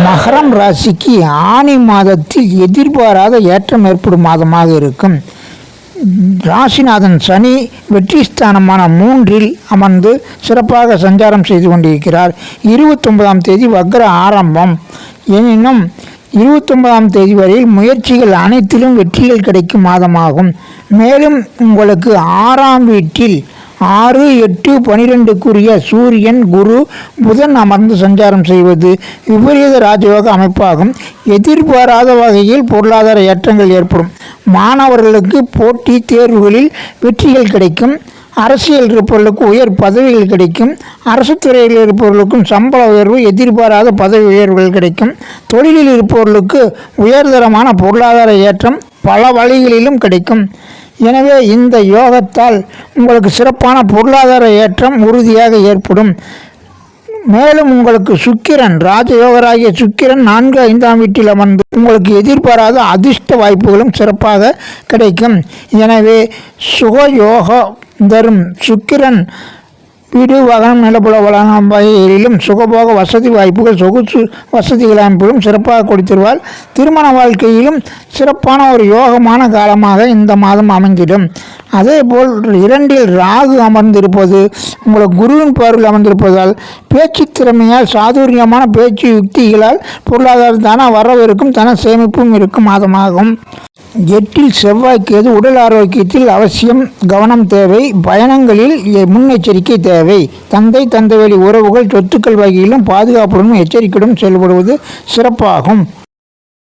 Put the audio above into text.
மகரம் ராசிக்கு ஆனி மாதத்தில் எதிர்பாராத ஏற்றம் ஏற்படும் மாதமாக இருக்கும். ராசிநாதன் சனி வெற்றி ஸ்தானமான 3இல் அமர்ந்து சிறப்பாக சஞ்சாரம் செய்து கொண்டிருக்கிறார். 29ஆம் தேதி வக்ர ஆரம்பம். எனினும் 29ஆம் தேதி வரையில் முயற்சிகள் அனைத்திலும் வெற்றிகள் கிடைக்கும் மாதமாகும். மேலும் உங்களுக்கு 6ஆம் வீட்டில் 6, 8, 12க்குரிய சூரியன், குரு, புதன் அமர்ந்து சஞ்சாரம் செய்வது விபரீத ராஜயோக அமைப்பாகும். எதிர்பாராத வகையில் பொருளாதார ஏற்றங்கள் ஏற்படும். மாணவர்களுக்கு போட்டி தேர்வுகளில் வெற்றிகள் கிடைக்கும். அரசியல் இருப்பவர்களுக்கு உயர் பதவிகள் கிடைக்கும். அரசு துறையில் இருப்பவர்களுக்கும் சம்பள உயர்வு, எதிர்பாராத பதவி உயர்வுகள் கிடைக்கும். தொழிலில் இருப்பவர்களுக்கு உயர்தரமான பொருளாதார ஏற்றம் பல வழிகளிலும் கிடைக்கும். எனவே இந்த யோகத்தால் உங்களுக்கு சிறப்பான பொருளாதார ஏற்றம் உறுதியாக ஏற்படும். மேலும் உங்களுக்கு சுக்கிரன், ராஜயோகராகிய சுக்கிரன் 4, 5ஆம் வீட்டில் அமர்ந்து உங்களுக்கு எதிர்பாராத அதிர்ஷ்ட வாய்ப்புகளும் சிறப்பாக கிடைக்கும். எனவே சுகயோக தரும் சுக்கிரன் வீடு, வாகனம், நிலப்புல வளம் வகையிலும் சுகபோக வசதி வாய்ப்புகள், சொகுசு வசதிகள் அமைப்பிலும் சிறப்பாக கொடுத்திருவார். திருமண வாழ்க்கையிலும் சிறப்பான ஒரு யோகமான காலமாக இந்த மாதம் அமைந்திடும். அதேபோல் 2இல் ராகு அமர்ந்திருப்பது உங்களுக்கு குருவின் பார்வையில் அமர்ந்திருப்பதால் பேச்சு திறமையால், சாதுரியமான பேச்சு யுக்திகளால் பொருளாதார தன வரவு இருக்கும், தன சேமிப்பும் இருக்கும் மாதமாகும். 8இல் செவ்வாய் கேது உடல் ஆரோக்கியத்தில் அவசியம் கவனம் தேவை. பயணங்களில் முன்னெச்சரிக்கை தேவை. தந்தை வழி உறவுகள், சொத்துக்கள் வகையிலும் பாதுகாப்புடன் எச்சரிக்கையுடன் செயல்படுவது சிறப்பாகும்.